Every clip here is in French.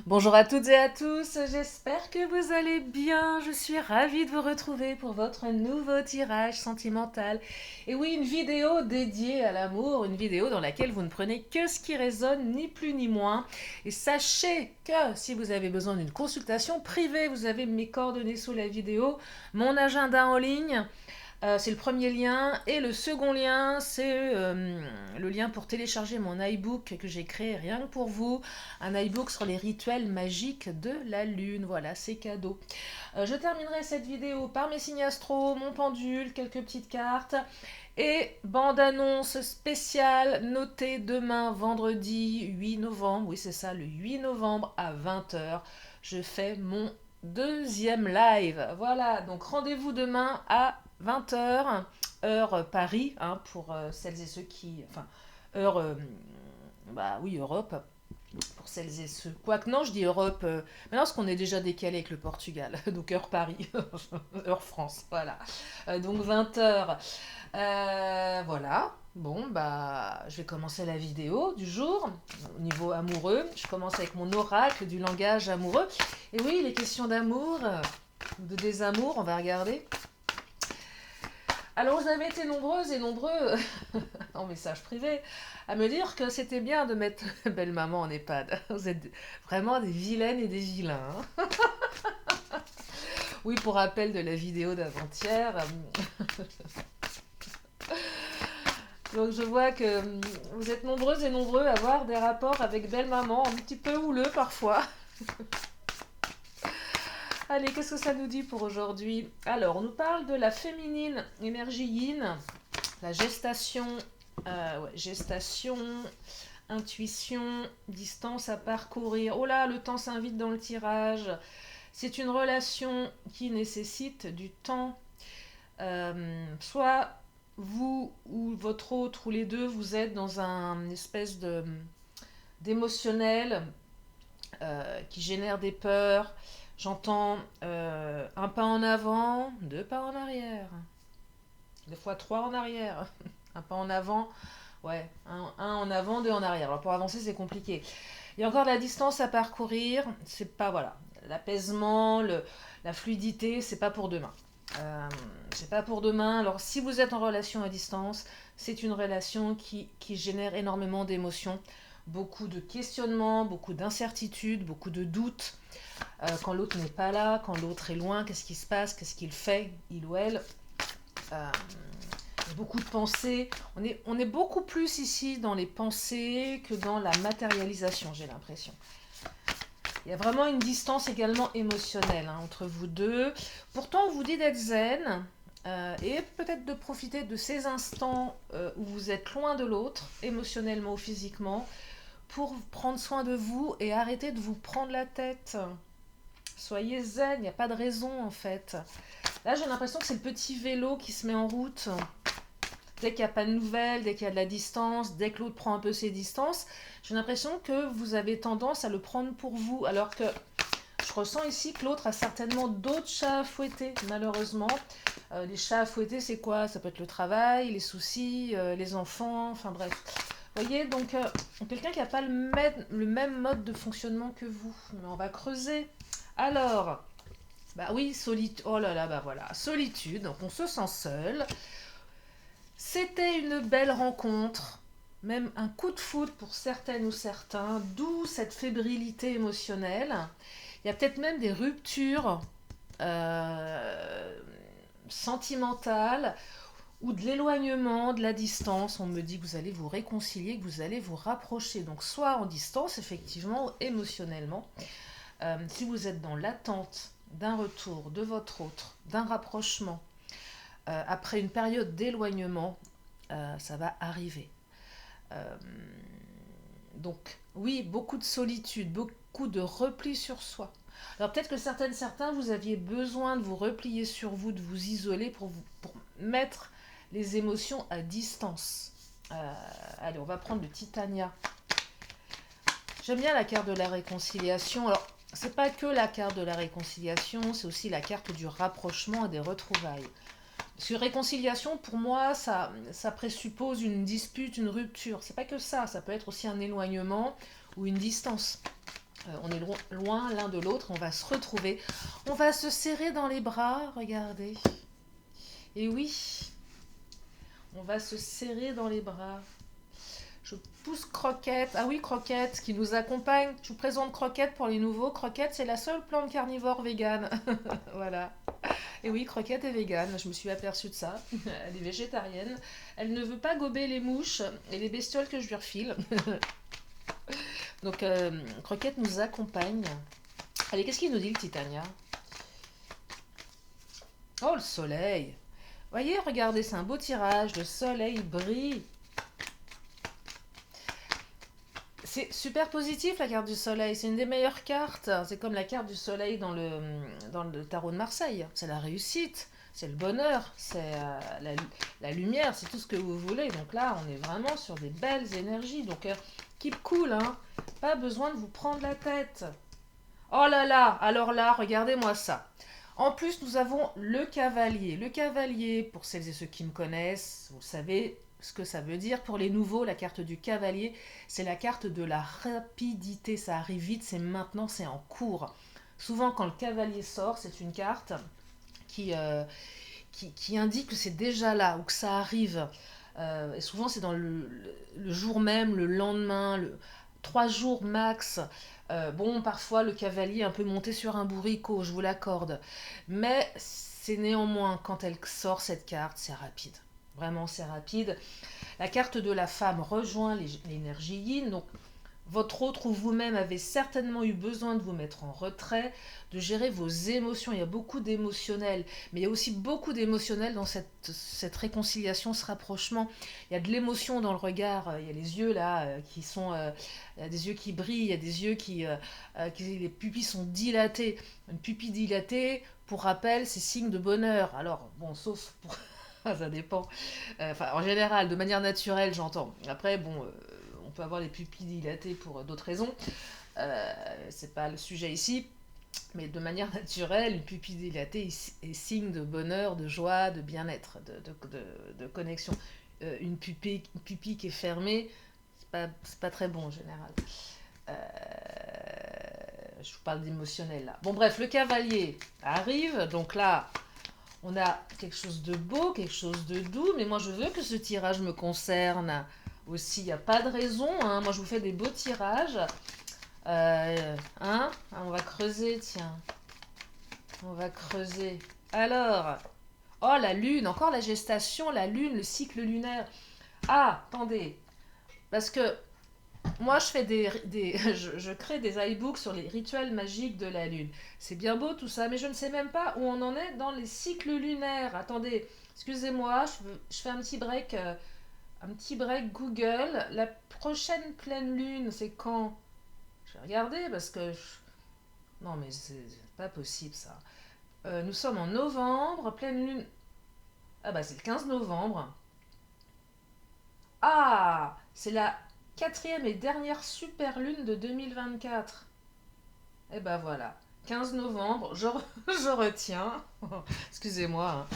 Bonjour à toutes et à tous, j'espère que vous allez bien. Je suis ravie de vous retrouver pour votre nouveau tirage sentimental. Et oui, une vidéo dédiée à l'amour, une vidéo dans laquelle vous ne prenez que ce qui résonne, ni plus ni moins. Et sachez que si vous avez besoin d'une consultation privée, vous avez mes coordonnées sous la vidéo, mon agenda en ligne. C'est le premier lien. Et le second lien, c'est le lien pour télécharger mon iBook que j'ai créé rien que pour vous. Un iBook sur les rituels magiques de la Lune. Voilà, c'est cadeau. Je terminerai cette vidéo par mes signes astro, mon pendule, quelques petites cartes. Et bande-annonce spéciale notée demain, vendredi 8 novembre. Oui, c'est ça, le 8 novembre à 20 h. Je fais mon deuxième live. Voilà, donc rendez-vous demain à 20 h, heure Paris, hein, pour celles et ceux qui. Enfin, heure. Bah oui, Europe, pour celles et ceux. Quoique non, je dis Europe. Maintenant, parce qu'on est déjà décalé avec le Portugal. Donc, heure Paris, heure France, voilà. Donc, 20 h. Voilà. Bon, bah, je vais commencer la vidéo du jour. Au niveau amoureux, je commence avec mon oracle du langage amoureux. Et oui, les questions d'amour, de désamour, on va regarder. Alors, vous avez été nombreuses et nombreux en message privé à me dire que c'était bien de mettre belle maman en EHPAD. Vous êtes vraiment des vilaines et des vilains, hein. Oui, pour rappel de la vidéo d'avant-hier. Donc je vois que vous êtes nombreuses et nombreux à avoir des rapports avec belle maman, un petit peu houleux parfois. Allez, qu'est-ce que ça nous dit pour aujourd'hui? Alors, on nous parle de la féminine énergie yin, la gestation, ouais, gestation, intuition, distance à parcourir. Oh là, le temps s'invite dans le tirage. C'est une relation qui nécessite du temps. Soit vous ou votre autre ou les deux, vous êtes dans un espèce de d'émotionnel qui génère des peurs. J'entends un pas en avant, deux pas en arrière, des fois trois en arrière, un pas en avant, ouais, un en avant, deux en arrière. Alors pour avancer, c'est compliqué. Il y a encore de la distance à parcourir. C'est pas, voilà, l'apaisement, la fluidité, c'est pas pour demain. Euh, c'est pas pour demain. Alors si vous êtes en relation à distance, c'est une relation qui génère énormément d'émotions, beaucoup de questionnements, beaucoup d'incertitudes, beaucoup de doutes. Quand l'autre n'est pas là, quand l'autre est loin, qu'est-ce qui se passe, qu'est-ce qu'il fait, il ou elle. Euh, Beaucoup de pensées. On est beaucoup plus ici dans les pensées que dans la matérialisation, j'ai l'impression. Il y a vraiment une distance également émotionnelle, hein, entre vous deux. Pourtant, on vous dit d'être zen et peut-être de profiter de ces instants où vous êtes loin de l'autre, émotionnellement ou physiquement, pour prendre soin de vous et arrêter de vous prendre la tête. Soyez zen, il n'y a pas de raison en fait. Là, j'ai l'impression que c'est le petit vélo qui se met en route. Dès qu'il n'y a pas de nouvelles, dès qu'il y a de la distance, dès que l'autre prend un peu ses distances, j'ai l'impression que vous avez tendance à le prendre pour vous. Alors que je ressens ici que l'autre a certainement d'autres chats à fouetter, malheureusement. Les chats à fouetter, c'est quoi? Ça peut être le travail, les soucis, les enfants, enfin bref. Vous voyez, donc quelqu'un qui n'a pas le même mode de fonctionnement que vous. Mais on va creuser. Alors, bah oui, solitude. Oh là là, bah voilà, solitude. Donc on se sent seul. C'était une belle rencontre, même un coup de foudre pour certaines ou certains, d'où cette fébrilité émotionnelle. Il y a peut-être même des ruptures euh, sentimentales ou de l'éloignement, de la distance. On me dit que vous allez vous réconcilier, que vous allez vous rapprocher. Donc soit en distance, effectivement, émotionnellement. Si vous êtes dans l'attente d'un retour de votre autre, d'un rapprochement, après une période d'éloignement, ça va arriver. Euh, donc, oui, beaucoup de solitude, beaucoup de repli sur soi. Alors peut-être que certains, vous aviez besoin de vous replier sur vous, de vous isoler pour mettre les émotions à distance. Allez, on va prendre le Titania. J'aime bien la carte de la réconciliation. Alors, c'est pas que la carte de la réconciliation, c'est aussi la carte du rapprochement et des retrouvailles. Parce que réconciliation, pour moi, ça présuppose une dispute, une rupture. C'est pas que ça peut être aussi un éloignement ou une distance. On est loin l'un de l'autre, on va se retrouver. On va se serrer dans les bras, regardez. Et oui, on va se serrer dans les bras. Je pousse Croquette. Ah oui, Croquette qui nous accompagne. Je vous présente Croquette pour les nouveaux. Croquette, c'est la seule plante carnivore végane. Voilà. Et oui, Croquette est végane. Je me suis aperçue de ça. Elle est végétarienne. Elle ne veut pas gober les mouches et les bestioles que je lui refile. Donc, Croquette nous accompagne. Allez, qu'est-ce qu'il nous dit le Titania? Oh, le soleil. Voyez, regardez, c'est un beau tirage. Le soleil brille. C'est super positif la carte du soleil, c'est une des meilleures cartes. C'est comme la carte du soleil dans le tarot de Marseille. C'est la réussite, c'est le bonheur, c'est la lumière, c'est tout ce que vous voulez. Donc là, on est vraiment sur des belles énergies. Donc keep cool, hein. Pas besoin de vous prendre la tête. Oh là là, alors là, regardez-moi ça. En plus, nous avons le cavalier. Le cavalier, pour celles et ceux qui me connaissent, vous savez ce que ça veut dire. Pour les nouveaux, la carte du cavalier, c'est la carte de la rapidité. Ça arrive vite, c'est maintenant, c'est en cours. Souvent, quand le cavalier sort, c'est une carte qui, euh, qui indique que c'est déjà là ou que ça arrive. Et souvent, c'est dans le jour même, le lendemain, 3 jours max. Bon, parfois, le cavalier est un peu monté sur un bourricot, je vous l'accorde. Mais c'est néanmoins, quand elle sort cette carte, c'est rapide. Vraiment, c'est rapide. La carte de la femme rejoint l'énergie yin. Donc, votre autre ou vous-même avez certainement eu besoin de vous mettre en retrait, de gérer vos émotions. Il y a beaucoup d'émotionnel, mais il y a aussi beaucoup d'émotionnel dans cette réconciliation, ce rapprochement. Il y a de l'émotion dans le regard. Il y a les yeux là qui sont, il y a des yeux qui brillent, il y a des yeux les pupilles sont dilatées. Une pupille dilatée, pour rappel, c'est signe de bonheur. Alors bon, sauf pour ça dépend. Enfin, en général, de manière naturelle, j'entends. Après, bon, on peut avoir les pupilles dilatées pour d'autres raisons. C'est pas le sujet ici. Mais de manière naturelle, une pupille dilatée est signe de bonheur, de joie, de bien-être, de connexion. Une pupille qui est fermée, c'est pas très bon en général. Euh, je vous parle d'émotionnel là. Bon, bref, le cavalier arrive. Donc là, on a quelque chose de beau, quelque chose de doux, mais moi je veux que ce tirage me concerne aussi. Il n'y a pas de raison, hein. Moi je vous fais des beaux tirages. Hein? On va creuser, tiens. On va creuser. Alors, oh la lune, encore la gestation, la lune, le cycle lunaire. Ah, attendez, parce que moi je fais je crée des iBooks sur les rituels magiques de la lune. C'est bien beau tout ça, mais je ne sais même pas où on en est dans les cycles lunaires. Attendez, excusez-moi, je fais un petit break Google. La prochaine pleine lune, c'est quand? Je vais regarder parce que non mais c'est pas possible ça. Nous sommes en novembre, pleine lune. Ah bah c'est le 15 novembre. Ah, c'est la quatrième et dernière super lune de 2024. Et ben voilà, 15 novembre, je retiens. Excusez-moi,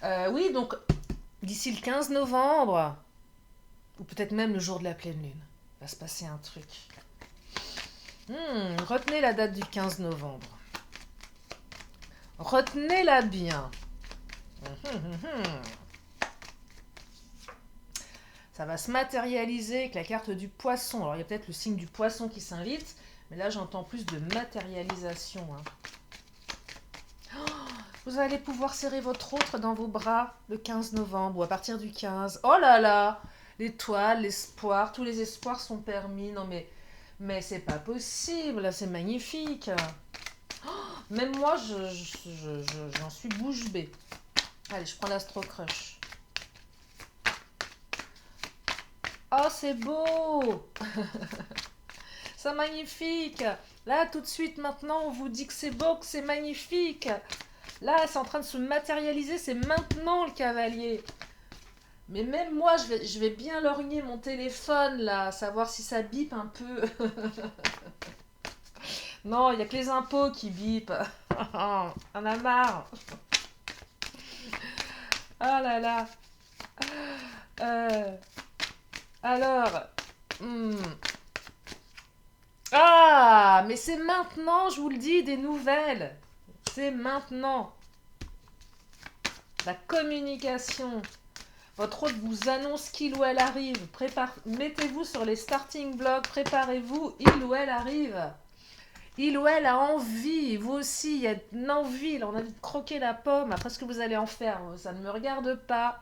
hein. Oui, donc d'ici le 15 novembre, ou peut-être même le jour de la pleine lune, va se passer un truc. Retenez la date du 15 novembre. Retenez-la bien. Ça va se matérialiser avec la carte du poisson. Alors il y a peut-être le signe du poisson qui s'invite, mais là j'entends plus de matérialisation, hein. Vous allez pouvoir serrer votre autre dans vos bras le 15 novembre ou à partir du 15. Oh là là, l'étoile, l'espoir, tous les espoirs sont permis. Non mais c'est pas possible, c'est magnifique. Même moi, j'en suis bouche bée. Allez, je prends l'Astro Crush. Oh, c'est beau. C'est magnifique. Là, tout de suite, maintenant, on vous dit que c'est beau, que c'est magnifique. Là, c'est en train de se matérialiser, c'est maintenant le cavalier. Mais même moi, je vais bien lorgner mon téléphone, là, savoir si ça bip un peu. Non, il n'y a que les impôts qui bipent. On a marre. Ah là là. Euh, alors. hmm. Ah, mais c'est maintenant, je vous le dis, des nouvelles. C'est maintenant. La communication. Votre hôte vous annonce qu'il ou elle arrive. Mettez-vous sur les starting blocks. Préparez-vous. Il ou elle arrive. Il ou elle a envie. Vous aussi, il y a une envie. Il a envie de croquer la pomme. Après, ce que vous allez en faire, ça ne me regarde pas.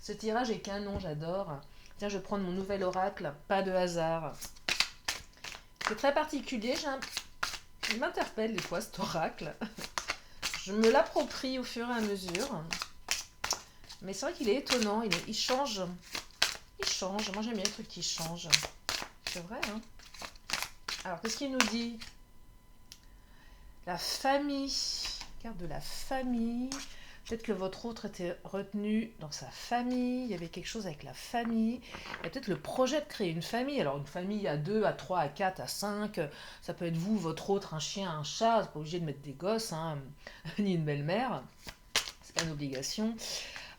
Ce tirage est canon, j'adore. Tiens, je vais prendre mon nouvel oracle. Pas de hasard. C'est très particulier. Il m'interpelle des fois, cet oracle. Je me l'approprie au fur et à mesure. Mais c'est vrai qu'il est étonnant. Il change. Il change. Moi, j'aime bien les trucs qui changent. C'est vrai, hein. Alors, qu'est-ce qu'il nous dit? La famille. Carte de la famille. Peut-être que votre autre était retenu dans sa famille. Il y avait quelque chose avec la famille. Il y a peut-être le projet de créer une famille. Alors, une famille à 2, à 3, à 4, à 5. Ça peut être vous, votre autre, un chien, un chat. C'est pas obligé de mettre des gosses, hein, ni une belle-mère. C'est pas une obligation.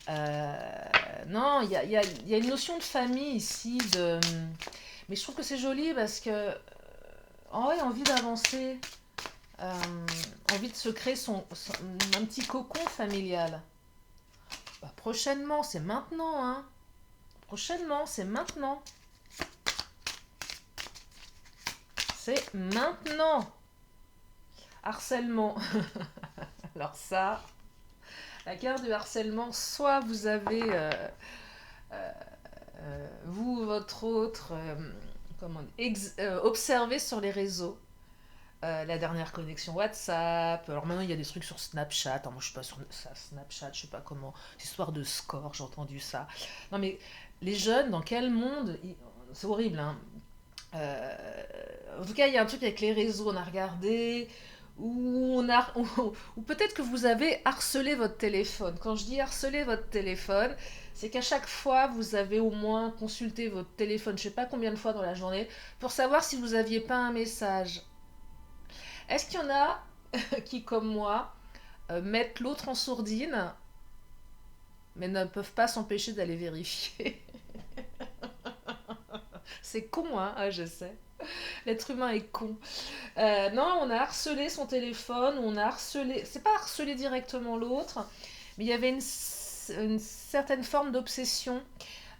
Non, il y a une notion de famille ici. Mais je trouve que c'est joli parce que. Oh, ouais, envie d'avancer. euh, Envie de se créer un petit cocon familial. Bah, prochainement, c'est maintenant, hein. Prochainement, c'est maintenant. C'est maintenant. Harcèlement. Alors ça, la carte du harcèlement, soit vous avez, vous ou votre autre, observé sur les réseaux la dernière connexion WhatsApp. Alors maintenant, il y a des trucs sur Snapchat. Alors, moi, je suis pas sur Snapchat, je sais pas comment. C'est histoire de score, j'ai entendu ça. Non, mais les jeunes, dans quel monde c'est horrible, hein. Euh, En tout cas, il y a un truc avec les réseaux, on a regardé, ou peut-être que vous avez harcelé votre téléphone. Quand je dis harceler votre téléphone, c'est qu'à chaque fois, vous avez au moins consulté votre téléphone, je sais pas combien de fois dans la journée, pour savoir si vous aviez pas un message. Est-ce qu'il y en a qui, comme moi, mettent l'autre en sourdine, mais ne peuvent pas s'empêcher d'aller vérifier? C'est con, hein, ah, je sais. L'être humain est con. Non, on a harcelé son téléphone, on a harcelé. C'est pas harceler directement l'autre, mais il y avait une certaine forme d'obsession.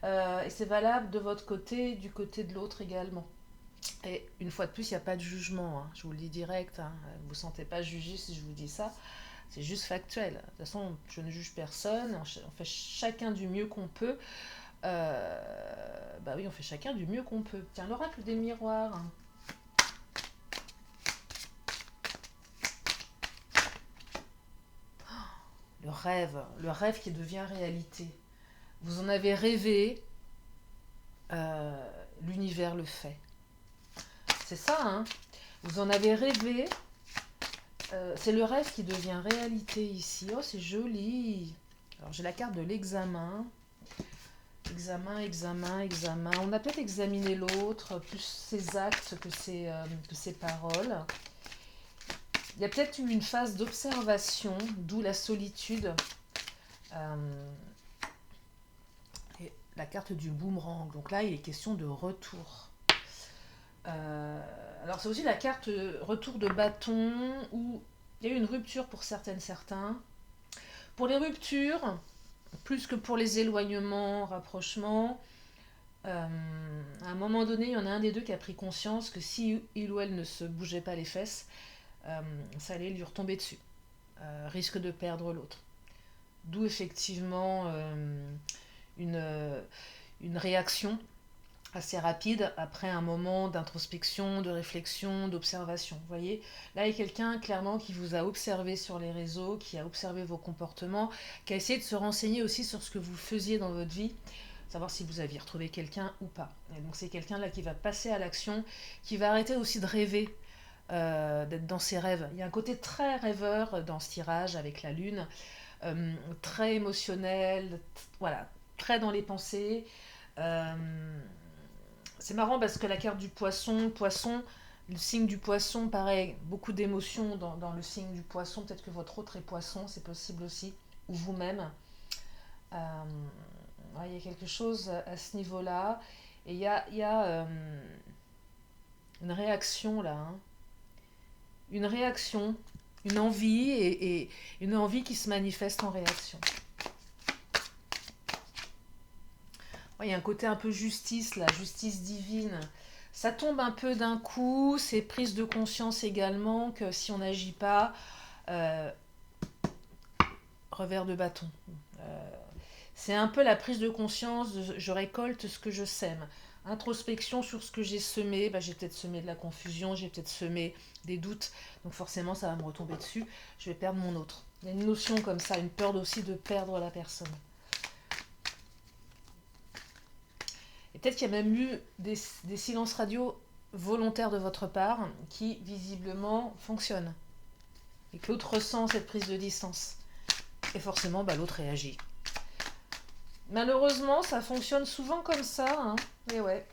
Et c'est valable de votre côté, du côté de l'autre également. Et une fois de plus, il n'y a pas de jugement, hein. Je vous le dis direct, hein. Vous ne vous sentez pas jugé si je vous dis ça. C'est juste factuel. De toute façon, je ne juge personne. On fait chacun du mieux qu'on peut. Bah oui, on fait chacun du mieux qu'on peut. Tiens, l'oracle des miroirs, hein. Le rêve qui devient réalité. Vous en avez rêvé, l'univers le fait. C'est ça, hein. Vous en avez rêvé, c'est le rêve qui devient réalité ici. Oh, c'est joli. Alors, j'ai la carte de l'examen. Examen, examen, examen. On a peut-être examiné l'autre, plus ses actes que ses paroles. Il y a peut-être eu une phase d'observation, d'où la solitude. Euh, et la carte du boomerang. Donc là, il est question de retour. Alors c'est aussi la carte retour de bâton où il y a eu une rupture pour certains. Pour les ruptures, plus que pour les éloignements, rapprochements, à un moment donné, il y en a un des deux qui a pris conscience que si il ou elle ne se bougeait pas les fesses, ça allait lui retomber dessus. Risque de perdre l'autre. D'où effectivement une, euh, une réaction assez rapide après un moment d'introspection, de réflexion, d'observation. Vous voyez, là il y a quelqu'un clairement qui vous a observé sur les réseaux, qui a observé vos comportements, qui a essayé de se renseigner aussi sur ce que vous faisiez dans votre vie, savoir si vous aviez retrouvé quelqu'un ou pas. Et donc c'est quelqu'un là qui va passer à l'action, qui va arrêter aussi de rêver, d'être dans ses rêves. Il y a un côté très rêveur dans ce tirage avec la lune, très émotionnel, voilà, très dans les pensées. Euh, c'est marrant parce que la carte du poisson, le signe du poisson, pareil, beaucoup d'émotions dans le signe du poisson. Peut-être que votre autre est poisson, c'est possible aussi, ou vous-même. Euh, ouais, il y a quelque chose à ce niveau-là. Et il y a une réaction là, hein. Une réaction, une envie et une envie qui se manifeste en réaction. Ouais, il y a un côté un peu justice, la justice divine. Ça tombe un peu d'un coup, c'est prise de conscience également que si on n'agit pas, euh, revers de bâton. Euh, c'est un peu la prise de conscience de je récolte ce que je sème. Introspection sur ce que j'ai semé, bah, j'ai peut-être semé de la confusion, j'ai peut-être semé des doutes, donc forcément ça va me retomber dessus, je vais perdre mon autre. Il y a une notion comme ça, une peur aussi de perdre la personne. Et peut-être qu'il y a même eu des silences radio volontaires de votre part qui visiblement fonctionnent. Et que l'autre ressent cette prise de distance. Et forcément, bah, l'autre réagit. Malheureusement, ça fonctionne souvent comme ça. Hein. Et ouais.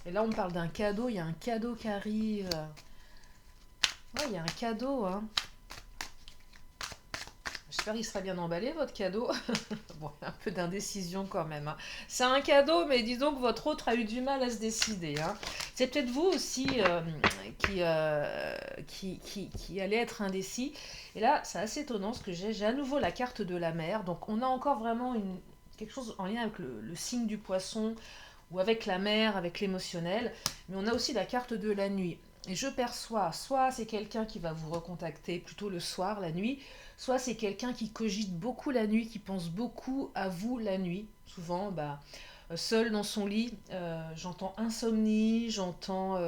Et là, on parle d'un cadeau. Il y a un cadeau qui arrive. Ouais, il y a un cadeau. Hein. J'espère qu'il sera bien emballé, votre cadeau. Bon, un peu d'indécision quand même. Hein. C'est un cadeau, mais disons que votre autre a eu du mal à se décider. Hein. C'est peut-être vous aussi qui allez être indécis. Et là, c'est assez étonnant parce que j'ai à nouveau la carte de la mer. Donc, on a encore vraiment quelque chose en lien avec le signe du poisson ou avec la mer, avec l'émotionnel. Mais on a aussi la carte de la nuit. Et je perçois, soit c'est quelqu'un qui va vous recontacter plutôt le soir, la nuit, soit c'est quelqu'un qui cogite beaucoup la nuit, qui pense beaucoup à vous la nuit. Souvent, bah, seul dans son lit, j'entends insomnie, j'entends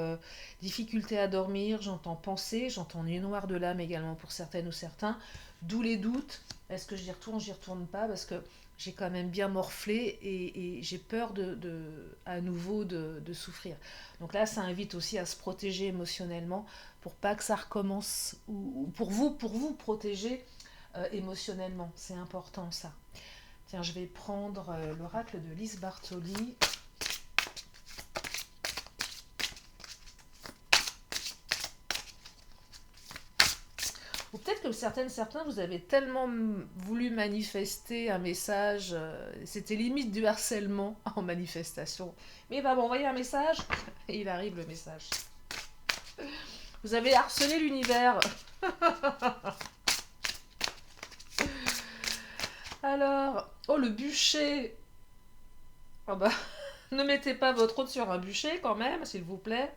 difficulté à dormir, j'entends penser, j'entends nuit noire de l'âme également pour certaines ou certains. D'où les doutes. Est-ce que j'y retourne pas parce que j'ai quand même bien morflé et j'ai peur à nouveau de souffrir. Donc là, ça invite aussi à se protéger émotionnellement pour pas que ça recommence, ou pour vous protéger émotionnellement. C'est important ça. Tiens, je vais prendre l'oracle de Lise Bartoli. Ou peut-être que certains, vous avez tellement voulu manifester un message, c'était limite du harcèlement en manifestation. Mais il va m'envoyer un message, et il arrive le message. Vous avez harcelé l'univers. Alors, oh le bûcher. Oh bah, ne mettez pas votre hôte sur un bûcher quand même, s'il vous plaît.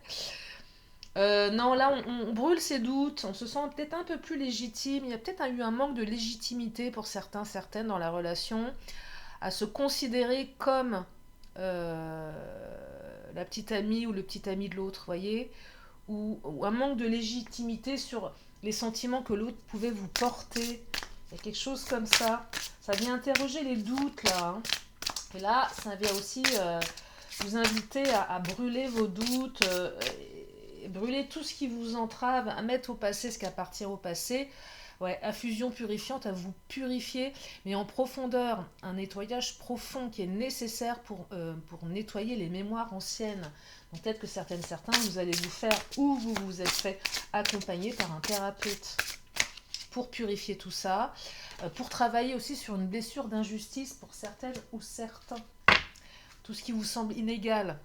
Non, là, on brûle ses doutes, on se sent peut-être un peu plus légitime. Il y a peut-être eu un manque de légitimité pour certains, certaines dans la relation, à se considérer comme la petite amie ou le petit ami de l'autre, voyez, ou un manque de légitimité sur les sentiments que l'autre pouvait vous porter. Il y a quelque chose comme ça. Ça vient interroger les doutes, là. Hein. Et là, ça vient aussi vous inviter à brûler vos doutes, brûler tout ce qui vous entrave, à mettre au passé ce qui appartient au passé. Ouais, infusion purifiante, à vous purifier, mais en profondeur, un nettoyage profond qui est nécessaire pour nettoyer les mémoires anciennes. Donc peut-être que certains, vous allez vous faire, ou vous vous êtes fait accompagner par un thérapeute pour purifier tout ça, pour travailler aussi sur une blessure d'injustice pour certaines ou certains. Tout ce qui vous semble inégal,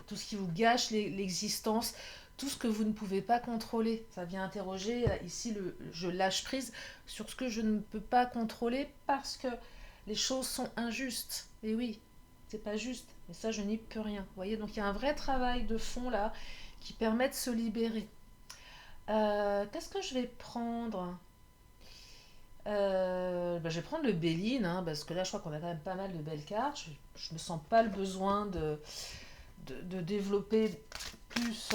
tout ce qui vous gâche l'existence, tout ce que vous ne pouvez pas contrôler. Ça vient interroger ici je lâche prise sur ce que je ne peux pas contrôler parce que les choses sont injustes. Et oui, c'est pas juste, mais ça je n'y peux rien. Vous voyez, donc il y a un vrai travail de fond là qui permet de se libérer. Qu'est-ce que je vais prendre je vais prendre le Béline, hein, parce que là je crois qu'on a quand même pas mal de belles cartes. Je ne me sens pas le besoin de développer plus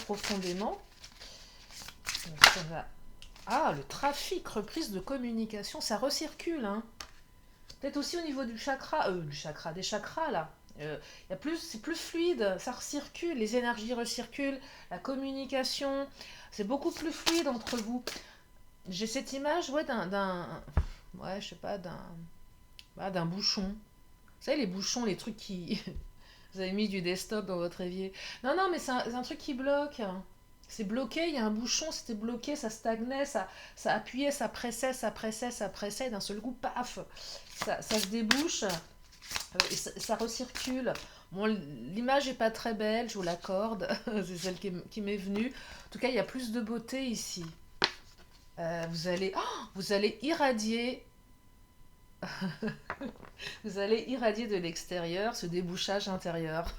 profondément. Ah, le trafic, reprise de communication, ça recircule. Hein. Peut-être aussi au niveau des chakras là. C'est plus fluide, ça recircule, les énergies recirculent, la communication, c'est beaucoup plus fluide entre vous. J'ai cette image, ouais, ouais, je sais pas, d'un bouchon. Vous savez, les bouchons, les trucs qui, vous avez mis du desktop dans votre évier. Non, non, mais c'est un truc qui bloque. C'est bloqué, il y a un bouchon, c'était bloqué, ça stagnait, ça appuyait, ça pressait, et d'un seul coup, paf, ça se débouche, et ça recircule. Bon, l'image est pas très belle, je vous l'accorde. C'est celle qui m'est venue. En tout cas, il y a plus de beauté ici. Vous allez irradier, vous allez irradier de l'extérieur ce débouchage intérieur.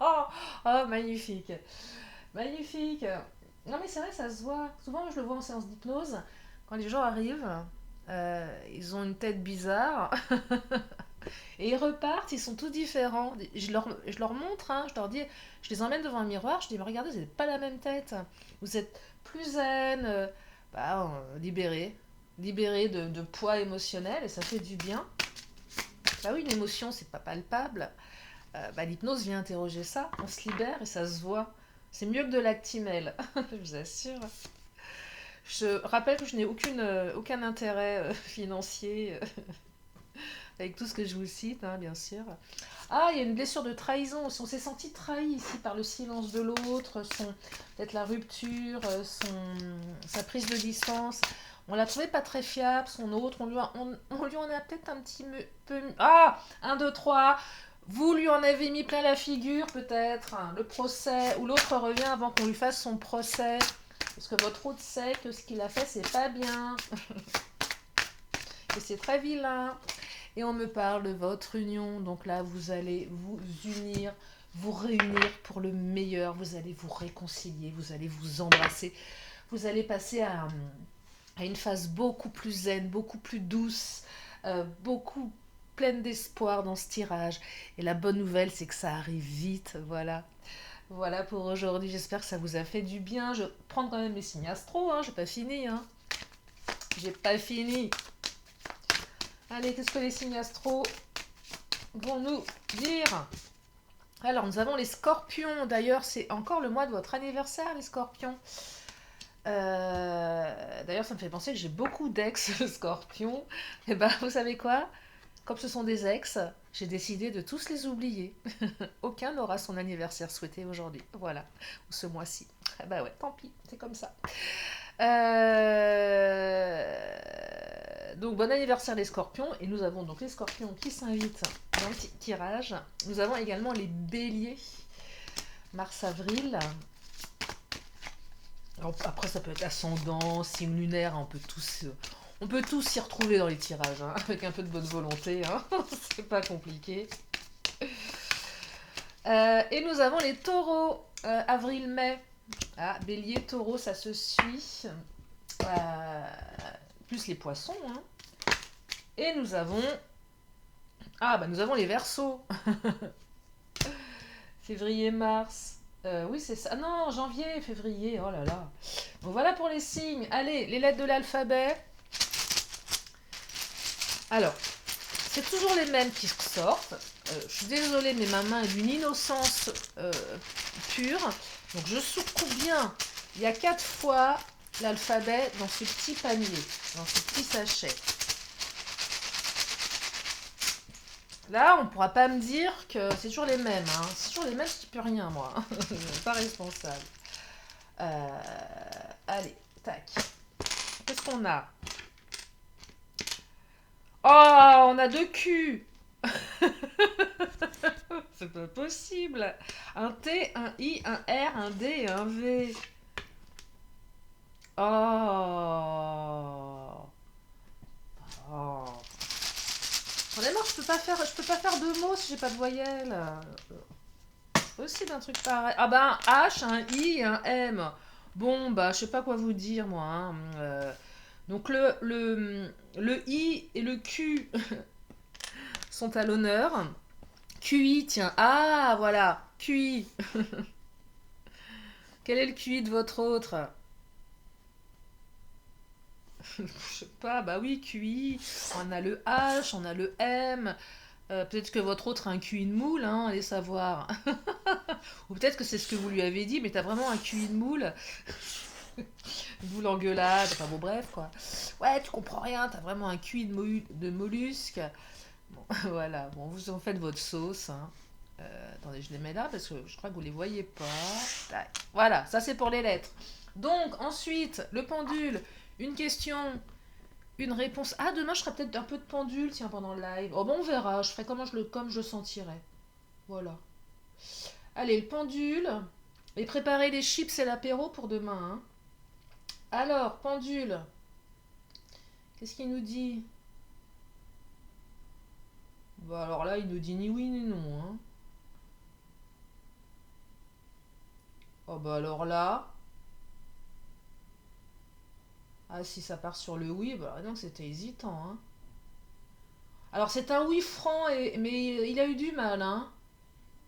Oh, magnifique, magnifique. Non mais c'est vrai, ça se voit. Souvent, je le vois en séance d'hypnose. Quand les gens arrivent, ils ont une tête bizarre. Et ils repartent, ils sont tous différents. Je leur montre, hein, je leur dis, je les emmène devant un miroir, je dis, mais regardez, vous n'avez pas la même tête. Vous êtes plus zen, libéré, libéré de poids émotionnel, et ça fait du bien. Bah oui, une émotion, c'est pas palpable. L'hypnose vient interroger ça, on se libère et ça se voit. C'est mieux que de l'actimel, je vous assure. Je rappelle que je n'ai aucun intérêt financier avec tout ce que je vous cite, hein, bien sûr. Ah, il y a une blessure de trahison. On s'est senti trahi ici par le silence de l'autre, peut-être la rupture, sa prise de distance. On l'a trouvé pas très fiable, son autre. On lui en a peut-être un petit peu. Ah, un, deux, trois. Vous lui en avez mis plein la figure, peut-être. Hein, le procès, ou l'autre revient avant qu'on lui fasse son procès. Parce que votre autre sait que ce qu'il a fait, c'est pas bien. Et c'est très vilain. Et on me parle de votre union. Donc là, vous allez vous unir, vous réunir pour le meilleur. Vous allez vous réconcilier, vous allez vous embrasser. Vous allez passer à une phase beaucoup plus zen, beaucoup plus douce, beaucoup pleine d'espoir dans ce tirage. Et la bonne nouvelle, c'est que ça arrive vite. Voilà. Voilà pour aujourd'hui. J'espère que ça vous a fait du bien. Je prends quand même mes signes astro. Hein. J'ai pas fini. Hein. J'ai pas fini. Allez, qu'est-ce que les signes astro vont nous dire? Alors, nous avons les scorpions. D'ailleurs, c'est encore le mois de votre anniversaire, les scorpions. D'ailleurs, ça me fait penser que j'ai beaucoup d'ex-scorpions. Et ben, vous savez quoi? Comme ce sont des ex, j'ai décidé de tous les oublier. Aucun n'aura son anniversaire souhaité aujourd'hui. Voilà. Ou ce mois-ci. Ah bah ouais, tant pis, c'est comme ça. Donc bon anniversaire les scorpions. Et nous avons donc les scorpions qui s'invitent dans le tirage. Nous avons également les béliers. Mars-avril. Après ça peut être ascendant, signe lunaire, on peut tous s'y retrouver dans les tirages, hein, avec un peu de bonne volonté, hein. C'est pas compliqué. Et nous avons les taureaux, avril-mai. Ah, bélier, taureau, ça se suit. Plus les poissons. Hein. Et nous avons... nous avons les verseaux. Février-mars. Oui, c'est ça. Ah non, janvier, février. Oh là là. Donc voilà pour les signes. Allez, les lettres de l'alphabet. Alors, c'est toujours les mêmes qui sortent. Je suis désolée, mais ma main est d'une innocence pure. Donc je secoue bien. Il y a 4 fois l'alphabet dans ce petit panier, dans ce petit sachet. Là, on ne pourra pas me dire que c'est toujours les mêmes. Hein. C'est toujours les mêmes, je ne peux rien, moi. Je ne suis pas responsable. Allez, tac. Qu'est-ce qu'on a? Oh, on a 2 Q. C'est pas possible. Un T, un I, un R, un D et un V. Oh. Oh. Vraiment, je peux pas faire 2 mots si j'ai pas de voyelle. C'est possible un truc pareil. Ah bah un H, un I et un M. Bon bah je sais pas quoi vous dire moi. Hein. Donc le I et le Q sont à l'honneur. QI, tiens. Ah voilà, QI. Quel est le QI de votre autre? Je sais pas, bah oui, QI. On a le H, on a le M. Peut-être que votre autre a un QI de moule, hein, allez savoir. Ou peut-être que c'est ce que vous lui avez dit, mais t'as vraiment un QI de moule. D'où l'engueulade, enfin bon, bref, quoi. Ouais, tu comprends rien, t'as vraiment un QI de mollusque. Bon, voilà, bon, vous en faites votre sauce. Hein. Attendez, je les mets là parce que je crois que vous les voyez pas. Tac. Voilà, ça c'est pour les lettres. Donc, ensuite, le pendule, une question, une réponse. Ah, demain, je ferai peut-être un peu de pendule, tiens, pendant le live. Oh, bon, on verra, je ferai comme je le sentirai. Voilà. Allez, le pendule. Et préparez les chips et l'apéro pour demain, hein. Alors, pendule, qu'est-ce qu'il nous dit? Bah alors là, il nous dit ni oui ni non, hein. Oh bah alors là, ah si ça part sur le oui, bah non, c'était hésitant, hein. Alors c'est un oui franc, mais il a eu du mal, hein.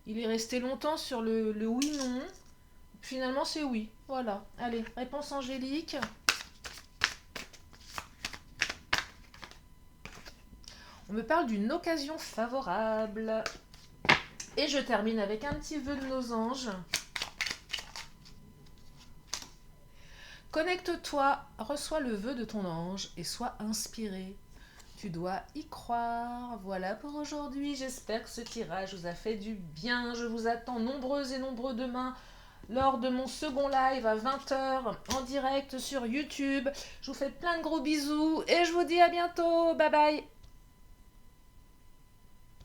Il est resté longtemps sur le oui non. Finalement c'est oui. Voilà. Allez, réponse angélique. On me parle d'une occasion favorable. Et je termine avec un petit vœu de nos anges. Connecte-toi, reçois le vœu de ton ange et sois inspiré. Tu dois y croire. Voilà pour aujourd'hui. J'espère que ce tirage vous a fait du bien. Je vous attends nombreuses et nombreux demain lors de mon second live à 20h en direct sur YouTube. Je vous fais plein de gros bisous et je vous dis à bientôt. Bye bye.